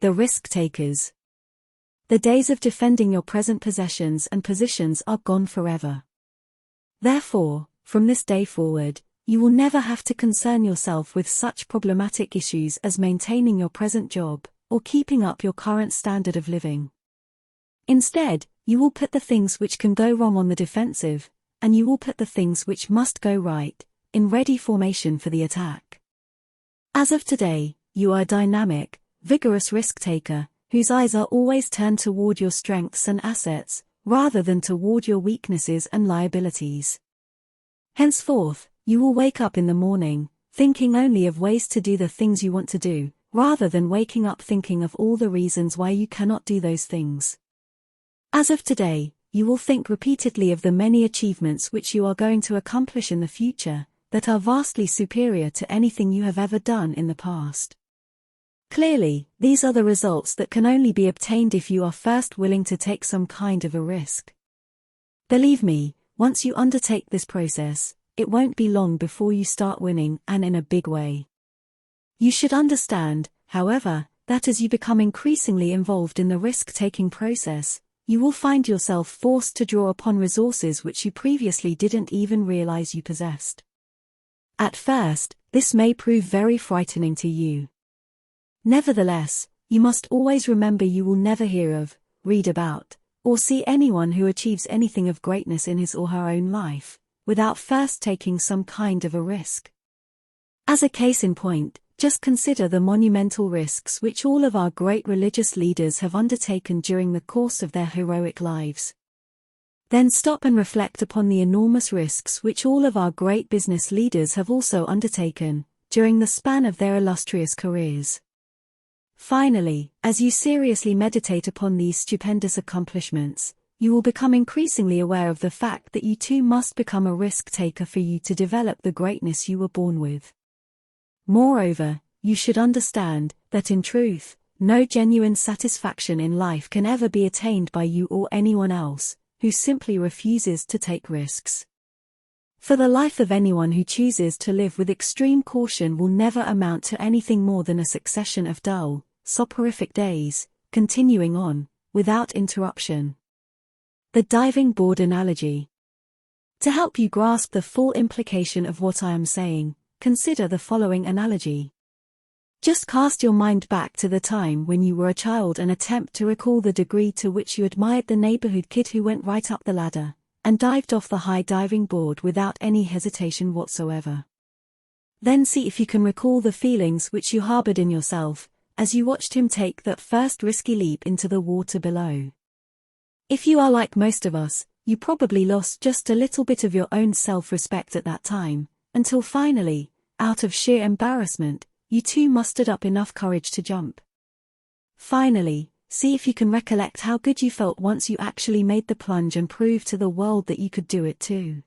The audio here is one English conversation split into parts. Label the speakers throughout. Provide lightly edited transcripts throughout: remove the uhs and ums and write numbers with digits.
Speaker 1: the risk takers. The days of defending your present possessions and positions are gone forever. Therefore, from this day forward, you will never have to concern yourself with such problematic issues as maintaining your present job, or keeping up your current standard of living. Instead, you will put the things which can go wrong on the defensive, and you will put the things which must go right, in ready formation for the attack. As of today, you are a dynamic, vigorous risk-taker, whose eyes are always turned toward your strengths and assets, rather than toward your weaknesses and liabilities. Henceforth, you will wake up in the morning, thinking only of ways to do the things you want to do, rather than waking up thinking of all the reasons why you cannot do those things. As of today, you will think repeatedly of the many achievements which you are going to accomplish in the future, that are vastly superior to anything you have ever done in the past. Clearly, these are the results that can only be obtained if you are first willing to take some kind of a risk. Believe me, once you undertake this process, it won't be long before you start winning, and in a big way. You should understand, however, that as you become increasingly involved in the risk-taking process, you will find yourself forced to draw upon resources which you previously didn't even realize you possessed. At first, this may prove very frightening to you. Nevertheless, you must always remember you will never hear of, read about, or see anyone who achieves anything of greatness in his or her own life, without first taking some kind of a risk. As a case in point, just consider the monumental risks which all of our great religious leaders have undertaken during the course of their heroic lives. Then stop and reflect upon the enormous risks which all of our great business leaders have also undertaken, during the span of their illustrious careers. Finally, as you seriously meditate upon these stupendous accomplishments, you will become increasingly aware of the fact that you too must become a risk-taker for you to develop the greatness you were born with. Moreover, you should understand that in truth, no genuine satisfaction in life can ever be attained by you or anyone else, who simply refuses to take risks. For the life of anyone who chooses to live with extreme caution will never amount to anything more than a succession of dull, soporific days, continuing on, without interruption. The diving board analogy. To help you grasp the full implication of what I am saying, consider the following analogy. Just cast your mind back to the time when you were a child and attempt to recall the degree to which you admired the neighborhood kid who went right up the ladder, and dived off the high diving board without any hesitation whatsoever. Then see if you can recall the feelings which you harbored in yourself, as you watched him take that first risky leap into the water below. If you are like most of us, you probably lost just a little bit of your own self-respect at that time, until finally, out of sheer embarrassment, you too mustered up enough courage to jump. Finally, see if you can recollect how good you felt once you actually made the plunge and proved to the world that you could do it too.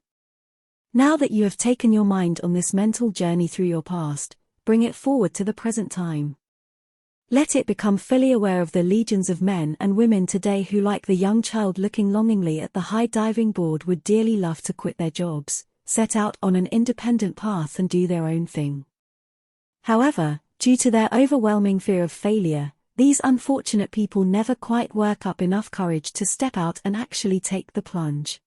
Speaker 1: Now that you have taken your mind on this mental journey through your past, bring it forward to the present time. Let it become fully aware of the legions of men and women today who, like the young child looking longingly at the high diving board, would dearly love to quit their jobs, set out on an independent path and do their own thing. However, due to their overwhelming fear of failure, these unfortunate people never quite work up enough courage to step out and actually take the plunge.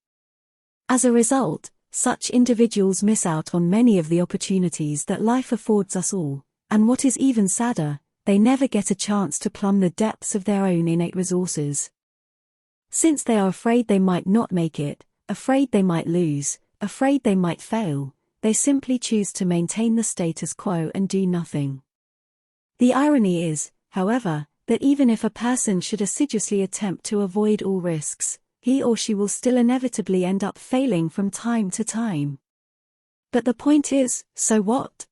Speaker 1: As a result, such individuals miss out on many of the opportunities that life affords us all, and what is even sadder, they never get a chance to plumb the depths of their own innate resources. Since they are afraid they might not make it, afraid they might lose, afraid they might fail, they simply choose to maintain the status quo and do nothing. The irony is, however, that even if a person should assiduously attempt to avoid all risks, he or she will still inevitably end up failing from time to time. But the point is, so what?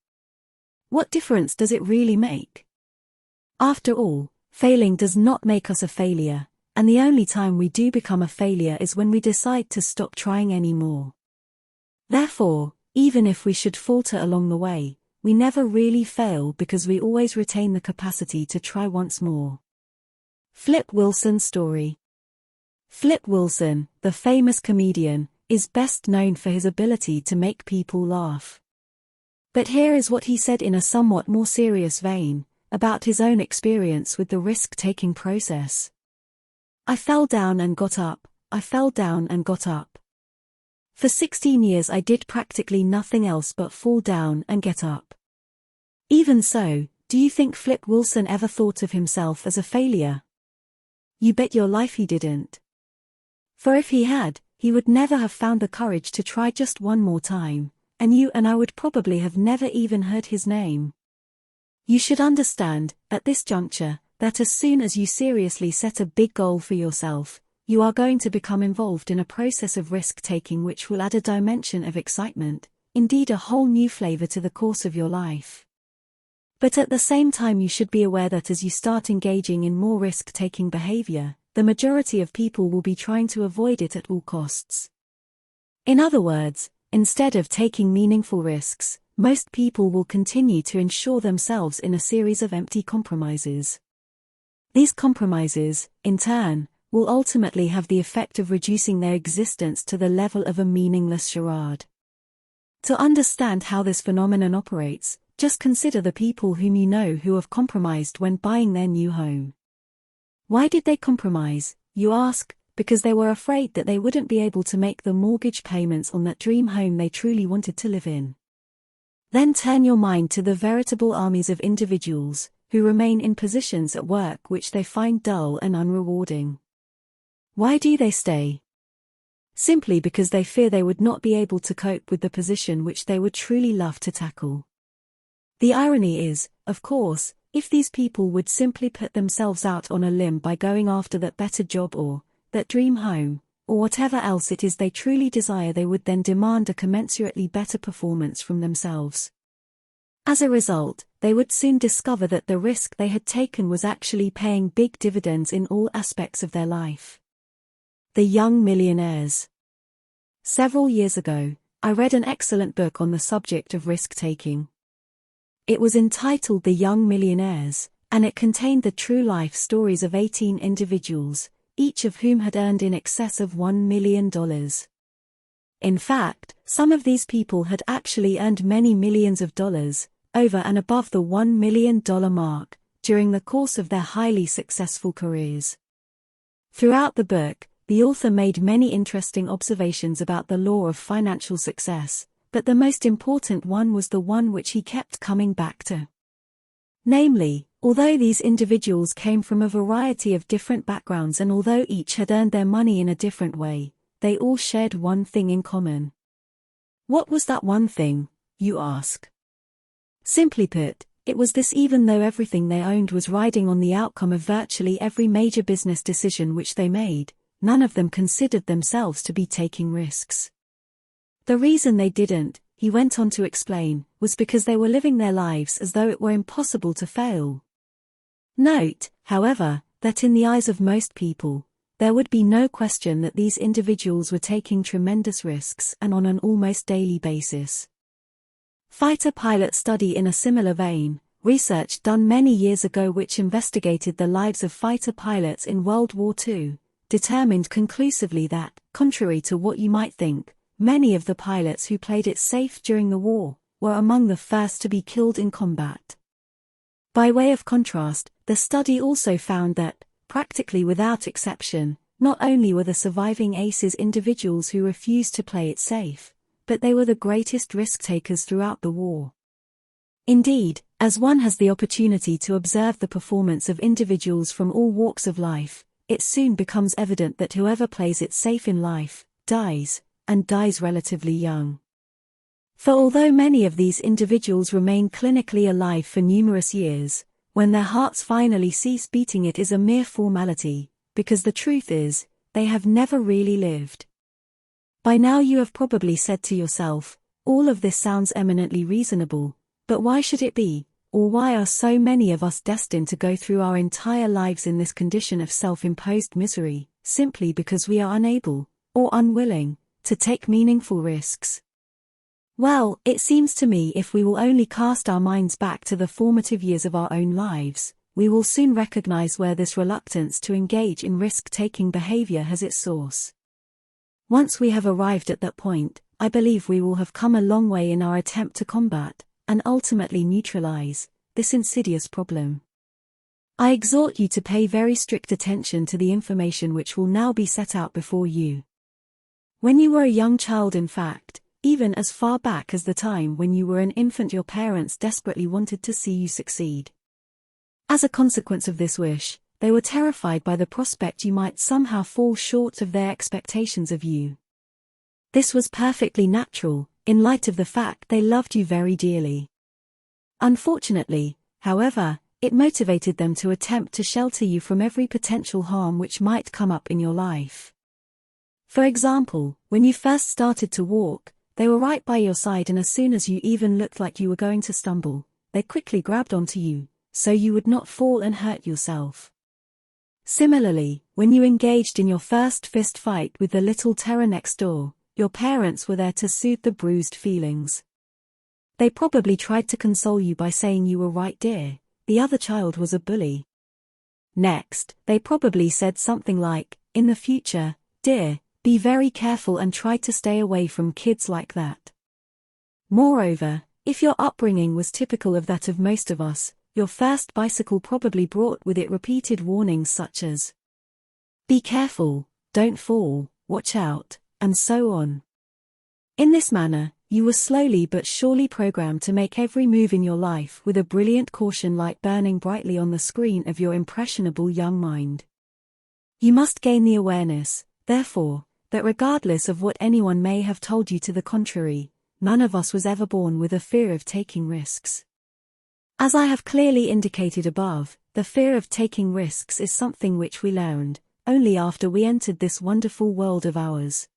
Speaker 1: What difference does it really make? After all, failing does not make us a failure, and the only time we do become a failure is when we decide to stop trying anymore. Therefore, even if we should falter along the way, we never really fail because we always retain the capacity to try once more. Flip Wilson's story. Flip Wilson, the famous comedian, is best known for his ability to make people laugh. But here is what he said in a somewhat more serious vein, about his own experience with the risk-taking process. "I fell down and got up, I fell down and got up. For 16 years I did practically nothing else but fall down and get up." Even so, do you think Flip Wilson ever thought of himself as a failure? You bet your life he didn't. For if he had, he would never have found the courage to try just one more time, and you and I would probably have never even heard his name. You should understand, at this juncture, that as soon as you seriously set a big goal for yourself, you are going to become involved in a process of risk-taking which will add a dimension of excitement, indeed a whole new flavor to the course of your life. But at the same time you should be aware that as you start engaging in more risk-taking behavior, the majority of people will be trying to avoid it at all costs. In other words, instead of taking meaningful risks, most people will continue to ensure themselves in a series of empty compromises. These compromises, in turn, will ultimately have the effect of reducing their existence to the level of a meaningless charade. To understand how this phenomenon operates, just consider the people whom you know who have compromised when buying their new home. Why did they compromise, you ask? Because they were afraid that they wouldn't be able to make the mortgage payments on that dream home they truly wanted to live in. Then turn your mind to the veritable armies of individuals who remain in positions at work which they find dull and unrewarding. Why do they stay? Simply because they fear they would not be able to cope with the position which they would truly love to tackle. The irony is, of course, if these people would simply put themselves out on a limb by going after that better job or that dream home, or whatever else it is they truly desire, they would then demand a commensurately better performance from themselves. As a result, they would soon discover that the risk they had taken was actually paying big dividends in all aspects of their life. The Young Millionaires. Several years ago, I read an excellent book on the subject of risk-taking. It was entitled The Young Millionaires, and it contained the true life stories of 18 individuals, each of whom had earned in excess of $1 million. In fact, some of these people had actually earned many millions of dollars, over and above the $1 million mark, during the course of their highly successful careers. Throughout the book, the author made many interesting observations about the law of financial success, but the most important one was the one which he kept coming back to. Namely, although these individuals came from a variety of different backgrounds and although each had earned their money in a different way, they all shared one thing in common. What was that one thing, you ask? Simply put, it was this: even though everything they owned was riding on the outcome of virtually every major business decision which they made, none of them considered themselves to be taking risks. The reason they didn't, he went on to explain, was because they were living their lives as though it were impossible to fail. Note, however, that in the eyes of most people, there would be no question that these individuals were taking tremendous risks and on an almost daily basis. Fighter pilot study. In a similar vein, research done many years ago which investigated the lives of fighter pilots in World War II, determined conclusively that, contrary to what you might think, many of the pilots who played it safe during the war were among the first to be killed in combat. By way of contrast, the study also found that, practically without exception, not only were the surviving aces individuals who refused to play it safe, but they were the greatest risk-takers throughout the war. Indeed, as one has the opportunity to observe the performance of individuals from all walks of life, it soon becomes evident that whoever plays it safe in life, dies, and dies relatively young. For although many of these individuals remain clinically alive for numerous years, when their hearts finally cease beating, it is a mere formality, because the truth is, they have never really lived. By now you have probably said to yourself, all of this sounds eminently reasonable, but why should it be, or why are so many of us destined to go through our entire lives in this condition of self-imposed misery, simply because we are unable, or unwilling, to take meaningful risks? Well, it seems to me if we will only cast our minds back to the formative years of our own lives, we will soon recognize where this reluctance to engage in risk-taking behavior has its source. Once we have arrived at that point, I believe we will have come a long way in our attempt to combat, and ultimately neutralize, this insidious problem. I exhort you to pay very strict attention to the information which will now be set out before you. When you were a young child, in fact, even as far back as the time when you were an infant, your parents desperately wanted to see you succeed. As a consequence of this wish, they were terrified by the prospect you might somehow fall short of their expectations of you. This was perfectly natural, in light of the fact they loved you very dearly. Unfortunately, however, it motivated them to attempt to shelter you from every potential harm which might come up in your life. For example, when you first started to walk, they were right by your side, and as soon as you even looked like you were going to stumble, they quickly grabbed onto you, so you would not fall and hurt yourself. Similarly, when you engaged in your first fist fight with the little terror next door, your parents were there to soothe the bruised feelings. They probably tried to console you by saying you were right, dear, the other child was a bully. Next, they probably said something like, in the future, dear, be very careful and try to stay away from kids like that. Moreover, if your upbringing was typical of that of most of us, your first bicycle probably brought with it repeated warnings such as, be careful, don't fall, watch out, and so on. In this manner, you were slowly but surely programmed to make every move in your life with a brilliant caution light burning brightly on the screen of your impressionable young mind. You must gain the awareness, therefore, that regardless of what anyone may have told you to the contrary, none of us was ever born with a fear of taking risks. As I have clearly indicated above, the fear of taking risks is something which we learned only after we entered this wonderful world of ours.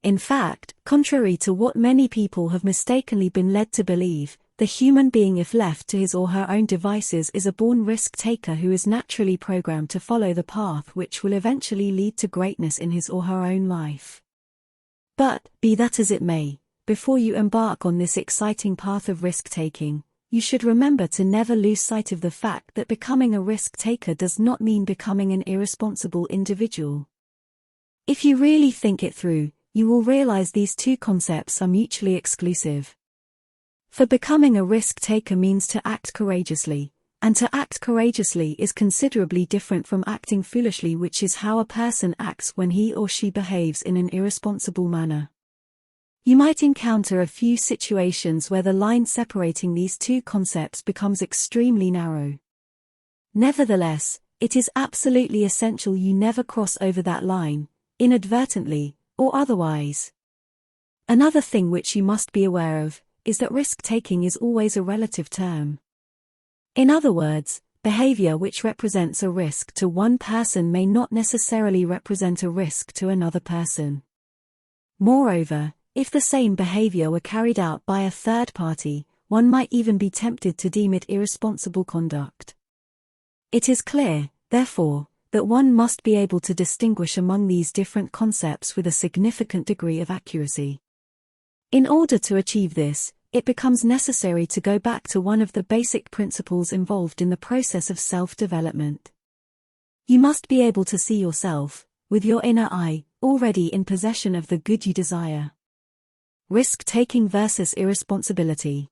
Speaker 1: In fact, contrary to what many people have mistakenly been led to believe, the human being, if left to his or her own devices, is a born risk-taker who is naturally programmed to follow the path which will eventually lead to greatness in his or her own life. But, be that as it may, before you embark on this exciting path of risk-taking, you should remember to never lose sight of the fact that becoming a risk-taker does not mean becoming an irresponsible individual. If you really think it through, you will realize these two concepts are mutually exclusive. For becoming a risk-taker means to act courageously, and to act courageously is considerably different from acting foolishly, which is how a person acts when he or she behaves in an irresponsible manner. You might encounter a few situations where the line separating these two concepts becomes extremely narrow. Nevertheless, it is absolutely essential you never cross over that line, inadvertently, or otherwise. Another thing which you must be aware of is that risk-taking is always a relative term. In other words, behavior which represents a risk to one person may not necessarily represent a risk to another person. Moreover, if the same behavior were carried out by a third party, one might even be tempted to deem it irresponsible conduct. It is clear, therefore, that one must be able to distinguish among these different concepts with a significant degree of accuracy. In order to achieve this, it becomes necessary to go back to one of the basic principles involved in the process of self-development. You must be able to see yourself, with your inner eye, already in possession of the good you desire. Risk-taking versus irresponsibility.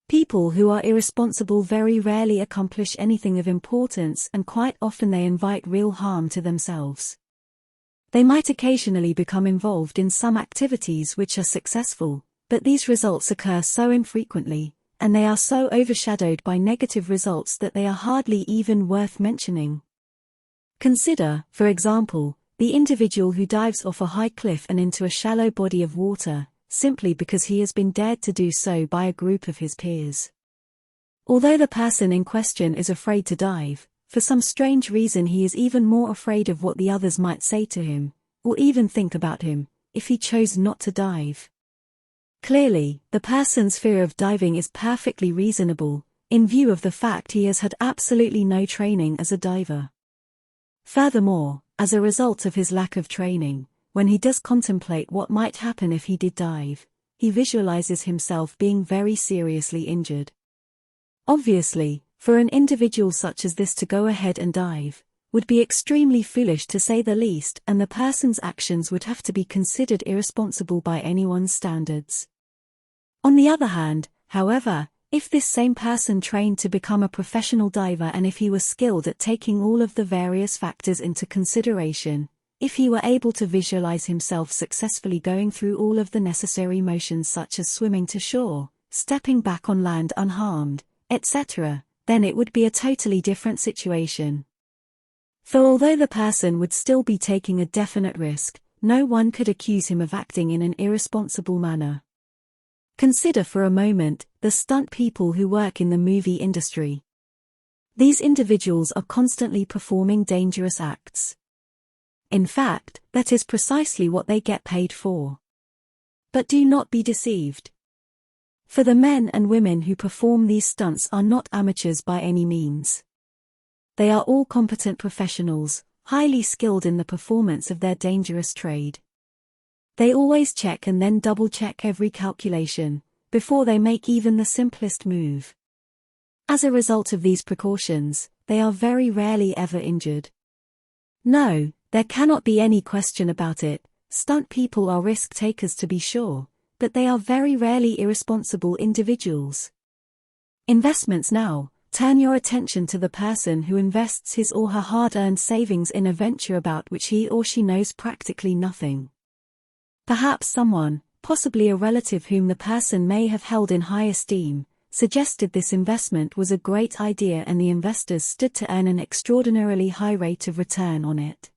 Speaker 1: People who are irresponsible very rarely accomplish anything of importance, and quite often they invite real harm to themselves. They might occasionally become involved in some activities which are successful, but these results occur so infrequently, and they are so overshadowed by negative results that they are hardly even worth mentioning. Consider, for example, the individual who dives off a high cliff and into a shallow body of water, simply because he has been dared to do so by a group of his peers. Although the person in question is afraid to dive, for some strange reason he is even more afraid of what the others might say to him, or even think about him, if he chose not to dive. Clearly, the person's fear of diving is perfectly reasonable, in view of the fact he has had absolutely no training as a diver. Furthermore, as a result of his lack of training, when he does contemplate what might happen if he did dive, he visualizes himself being very seriously injured. Obviously, for an individual such as this to go ahead and dive, would be extremely foolish to say the least, and the person's actions would have to be considered irresponsible by anyone's standards. On the other hand, however, If this same person trained to become a professional diver, and if he was skilled at taking all of the various factors into consideration, if he were able to visualize himself successfully going through all of the necessary motions such as swimming to shore, stepping back on land unharmed, etc., then it would be a totally different situation. For although the person would still be taking a definite risk, no one could accuse him of acting in an irresponsible manner. Consider for a moment the stunt people who work in the movie industry. These individuals are constantly performing dangerous acts. In fact, that is precisely what they get paid for. But do not be deceived. For the men and women who perform these stunts are not amateurs by any means. They are all competent professionals, highly skilled in the performance of their dangerous trade. They always check and then double-check every calculation, before they make even the simplest move. As a result of these precautions, they are very rarely ever injured. No, there cannot be any question about it, stunt people are risk takers to be sure, but they are very rarely irresponsible individuals. Investments now. Turn your attention to the person who invests his or her hard-earned savings in a venture about which he or she knows practically nothing. Perhaps someone, possibly a relative whom the person may have held in high esteem, suggested this investment was a great idea and the investors stood to earn an extraordinarily high rate of return on it.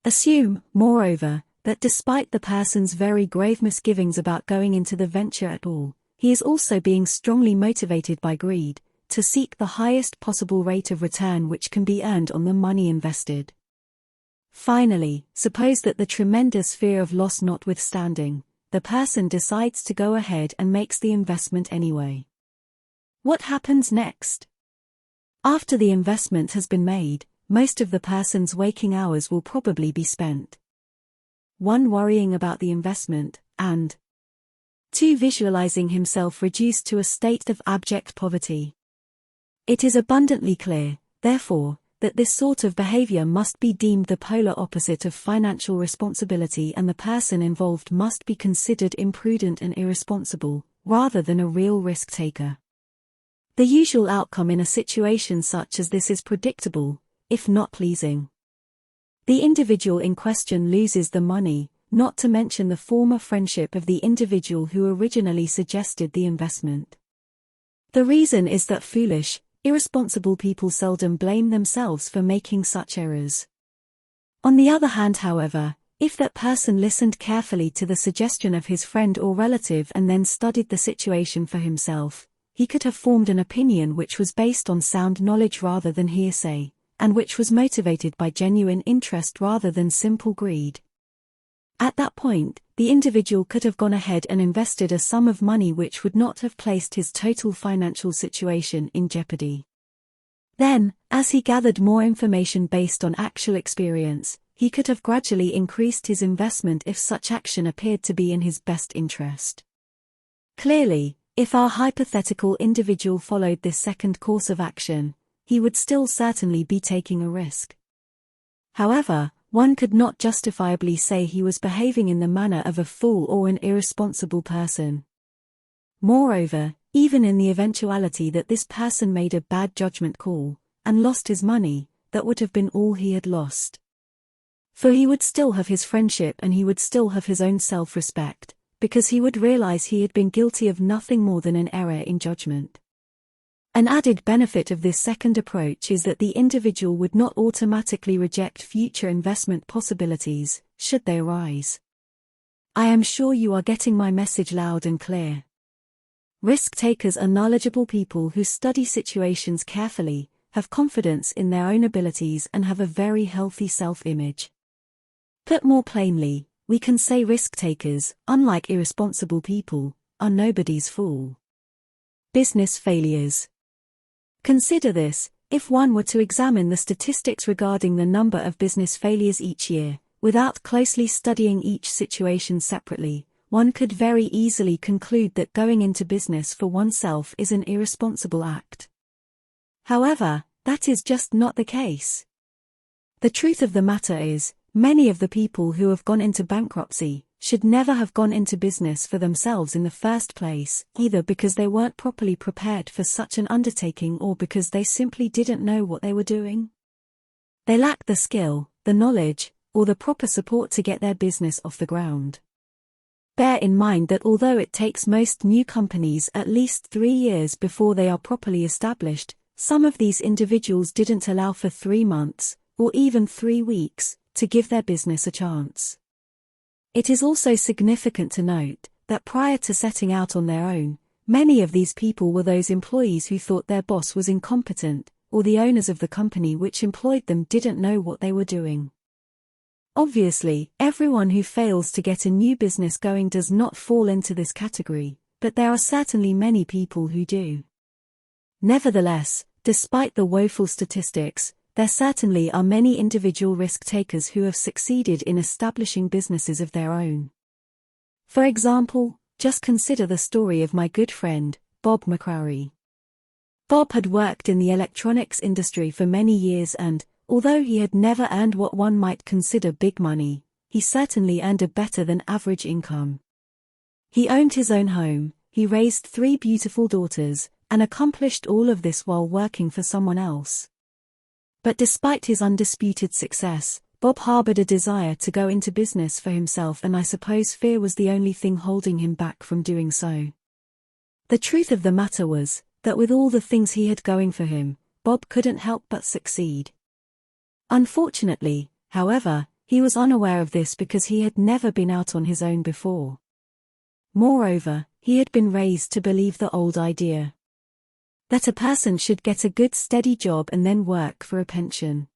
Speaker 1: Assume, moreover, that despite the person's very grave misgivings about going into the venture at all, he is also being strongly motivated by greed, to seek the highest possible rate of return which can be earned on the money invested. Finally, suppose that the tremendous fear of loss notwithstanding, the person decides to go ahead and makes the investment anyway. What happens next? After the investment has been made, most of the person's waking hours will probably be spent 1. Worrying about the investment, and 2. Visualizing himself reduced to a state of abject poverty. It is abundantly clear, therefore, that this sort of behavior must be deemed the polar opposite of financial responsibility, and the person involved must be considered imprudent and irresponsible, rather than a real risk taker. The usual outcome in a situation such as this is predictable, if not pleasing. The individual in question loses the money, not to mention the former friendship of the individual who originally suggested the investment. The reason is that foolish, irresponsible people seldom blame themselves for making such errors. On the other hand, however, if that person listened carefully to the suggestion of his friend or relative and then studied the situation for himself, he could have formed an opinion which was based on sound knowledge rather than hearsay, and which was motivated by genuine interest rather than simple greed. At that point, the individual could have gone ahead and invested a sum of money which would not have placed his total financial situation in jeopardy. Then, as he gathered more information based on actual experience, he could have gradually increased his investment if such action appeared to be in his best interest. Clearly, if our hypothetical individual followed this second course of action, he would still certainly be taking a risk. However, one could not justifiably say he was behaving in the manner of a fool or an irresponsible person. Moreover, even in the eventuality that this person made a bad judgment call, and lost his money, that would have been all he had lost. For he would still have his friendship and he would still have his own self-respect, because he would realize he had been guilty of nothing more than an error in judgment. An added benefit of this second approach is that the individual would not automatically reject future investment possibilities, should they arise. I am sure you are getting my message loud and clear. Risk takers are knowledgeable people who study situations carefully, have confidence in their own abilities and have a very healthy self-image. Put more plainly, we can say risk takers, unlike irresponsible people, are nobody's fool. Business failures. Consider this: if one were to examine the statistics regarding the number of business failures each year, without closely studying each situation separately, one could very easily conclude that going into business for oneself is an irresponsible act. However, that is just not the case. The truth of the matter is, many of the people who have gone into bankruptcy, should never have gone into business for themselves in the first place, either because they weren't properly prepared for such an undertaking or because they simply didn't know what they were doing. They lacked the skill, the knowledge, or the proper support to get their business off the ground. Bear in mind that although it takes most new companies at least 3 years before they are properly established, some of these individuals didn't allow for 3 months, or even 3 weeks, to give their business a chance. It is also significant to note that prior to setting out on their own, many of these people were those employees who thought their boss was incompetent, or the owners of the company which employed them didn't know what they were doing. Obviously, everyone who fails to get a new business going does not fall into this category, but there are certainly many people who do. Nevertheless, despite the woeful statistics, there certainly are many individual risk takers who have succeeded in establishing businesses of their own. For example, just consider the story of my good friend, Bob McCrary. Bob had worked in the electronics industry for many years and, although he had never earned what one might consider big money, he certainly earned a better than average income. He owned his own home, he raised 3 beautiful daughters, and accomplished all of this while working for someone else. But despite his undisputed success, Bob harbored a desire to go into business for himself, and I suppose fear was the only thing holding him back from doing so. The truth of the matter was that with all the things he had going for him, Bob couldn't help but succeed. Unfortunately, however, he was unaware of this because he had never been out on his own before. Moreover, he had been raised to believe the old idea that a person should get a good steady job and then work for a pension.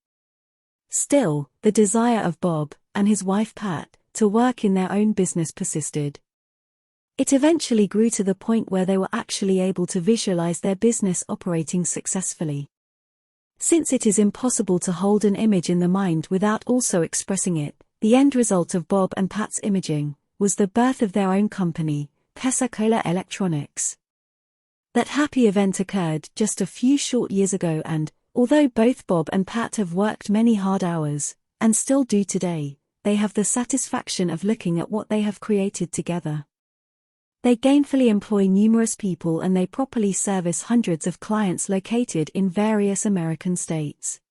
Speaker 1: Still, the desire of Bob, and his wife Pat, to work in their own business persisted. It eventually grew to the point where they were actually able to visualize their business operating successfully. Since it is impossible to hold an image in the mind without also expressing it, the end result of Bob and Pat's imaging was the birth of their own company, Pensacola Electronics. That happy event occurred just a few short years ago, and, although both Bob and Pat have worked many hard hours, and still do today, they have the satisfaction of looking at what they have created together. They gainfully employ numerous people and they properly service hundreds of clients located in various American states.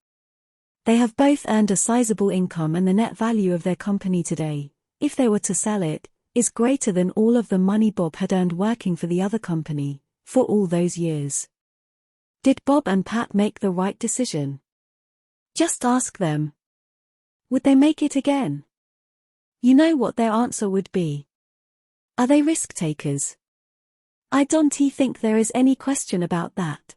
Speaker 1: They have both earned a sizable income, and the net value of their company today, if they were to sell it, is greater than all of the money Bob had earned working for the other company, for all those years. Did Bob and Pat make the right decision? Just ask them. Would they make it again? You know what their answer would be. Are they risk takers? I don't think there is any question about that.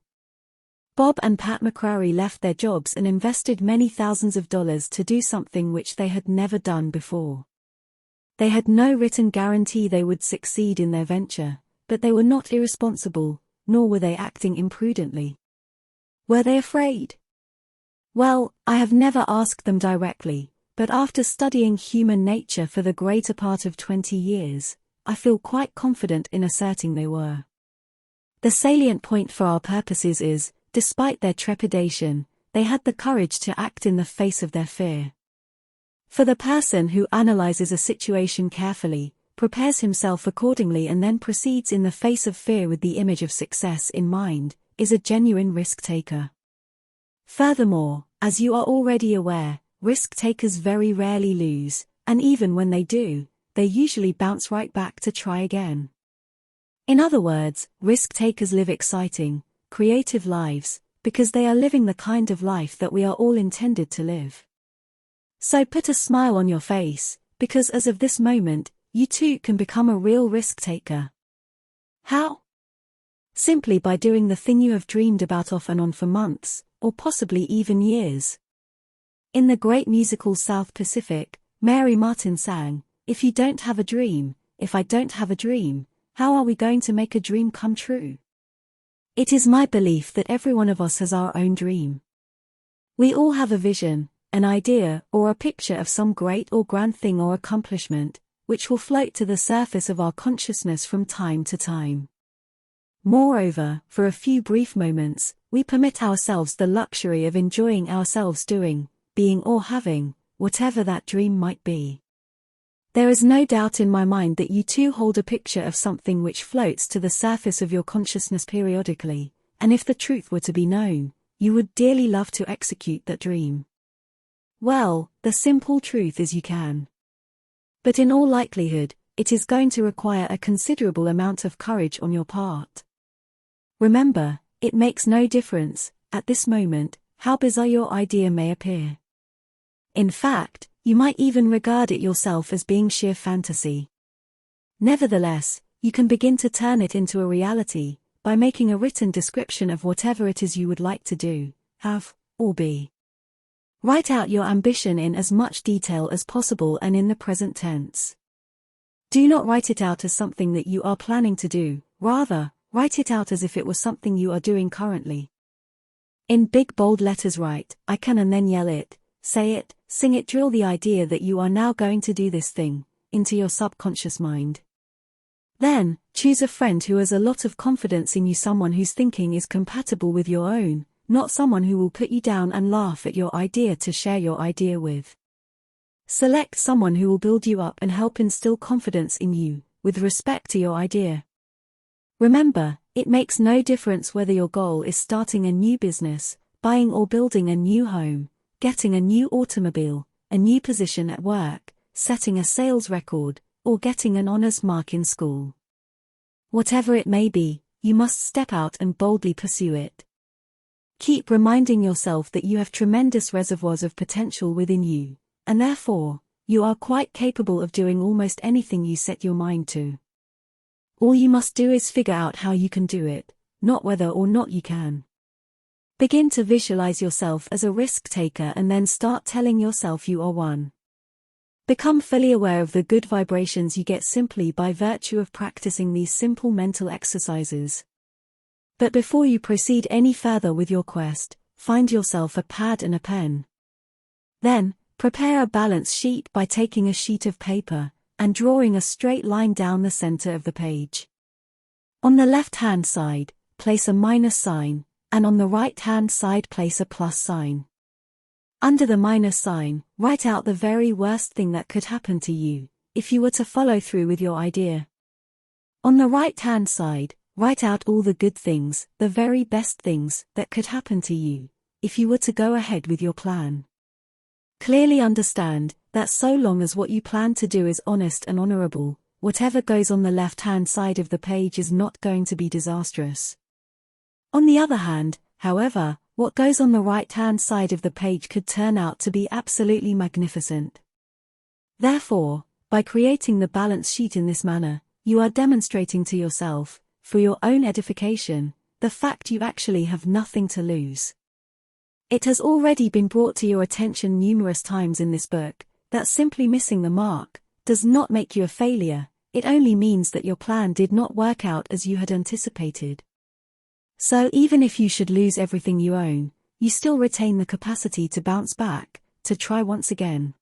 Speaker 1: Bob and Pat McCrary left their jobs and invested many thousands of dollars to do something which they had never done before. They had no written guarantee they would succeed in their venture, but they were not irresponsible, nor were they acting imprudently. Were they afraid? Well, I have never asked them directly, but after studying human nature for the greater part of 20 years, I feel quite confident in asserting they were. The salient point for our purposes is, despite their trepidation, they had the courage to act in the face of their fear. For the person who analyzes a situation carefully, prepares himself accordingly and then proceeds in the face of fear with the image of success in mind, is a genuine risk-taker. Furthermore, as you are already aware, risk-takers very rarely lose, and even when they do, they usually bounce right back to try again. In other words, risk-takers live exciting, creative lives, because they are living the kind of life that we are all intended to live. So put a smile on your face, because as of this moment, you too can become a real risk-taker. How? Simply by doing the thing you have dreamed about off and on for months, or possibly even years. In the great musical South Pacific, Mary Martin sang, "If you don't have a dream, if I don't have a dream, how are we going to make a dream come true?" It is my belief that every one of us has our own dream. We all have a vision, an idea, or a picture of some great or grand thing or accomplishment, which will float to the surface of our consciousness from time to time. Moreover, for a few brief moments, we permit ourselves the luxury of enjoying ourselves doing, being or having, whatever that dream might be. There is no doubt in my mind that you too hold a picture of something which floats to the surface of your consciousness periodically, and if the truth were to be known, you would dearly love to execute that dream. Well, the simple truth is you can. But in all likelihood, it is going to require a considerable amount of courage on your part. Remember, it makes no difference, at this moment, how bizarre your idea may appear. In fact, you might even regard it yourself as being sheer fantasy. Nevertheless, you can begin to turn it into a reality, by making a written description of whatever it is you would like to do, have, or be. Write out your ambition in as much detail as possible and in the present tense. Do not write it out as something that you are planning to do, rather, write it out as if it was something you are doing currently. In big bold letters write, I can, and then yell it, say it, sing it, drill the idea that you are now going to do this thing, into your subconscious mind. Then, choose a friend who has a lot of confidence in you, someone whose thinking is compatible with your own, not someone who will put you down and laugh at your idea to share your idea with. Select someone who will build you up and help instill confidence in you, with respect to your idea. Remember, it makes no difference whether your goal is starting a new business, buying or building a new home, getting a new automobile, a new position at work, setting a sales record, or getting an honors mark in school. Whatever it may be, you must step out and boldly pursue it. Keep reminding yourself that you have tremendous reservoirs of potential within you, and therefore, you are quite capable of doing almost anything you set your mind to. All you must do is figure out how you can do it, not whether or not you can. Begin to visualize yourself as a risk taker and then start telling yourself you are one. Become fully aware of the good vibrations you get simply by virtue of practicing these simple mental exercises. But before you proceed any further with your quest, find yourself a pad and a pen. Then, prepare a balance sheet by taking a sheet of paper and drawing a straight line down the center of the page. On the left-hand side, place a minus sign, and on the right-hand side place a plus sign. Under the minus sign, write out the very worst thing that could happen to you, if you were to follow through with your idea. On the right-hand side, write out all the good things, the very best things, that could happen to you, if you were to go ahead with your plan. Clearly understand that so long as what you plan to do is honest and honorable, whatever goes on the left-hand side of the page is not going to be disastrous. On the other hand, however, what goes on the right-hand side of the page could turn out to be absolutely magnificent. Therefore, by creating the balance sheet in this manner, you are demonstrating to yourself, for your own edification, the fact you actually have nothing to lose. It has already been brought to your attention numerous times in this book, that simply missing the mark does not make you a failure, it only means that your plan did not work out as you had anticipated. So even if you should lose everything you own, you still retain the capacity to bounce back, to try once again.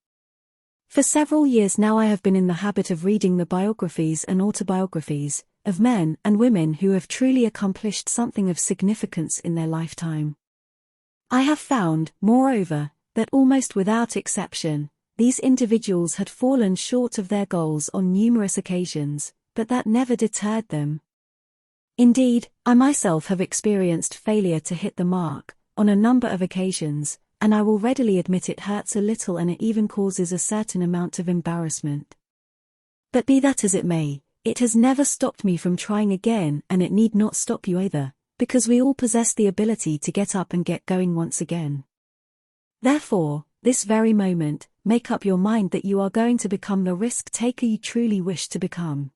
Speaker 1: For several years now I have been in the habit of reading the biographies and autobiographies of men and women who have truly accomplished something of significance in their lifetime. I have found, moreover, that almost without exception, these individuals had fallen short of their goals on numerous occasions, but that never deterred them. Indeed, I myself have experienced failure to hit the mark, on a number of occasions, and I will readily admit it hurts a little and it even causes a certain amount of embarrassment. But be that as it may, it has never stopped me from trying again, and it need not stop you either, because we all possess the ability to get up and get going once again. Therefore, this very moment, make up your mind that you are going to become the risk taker you truly wish to become.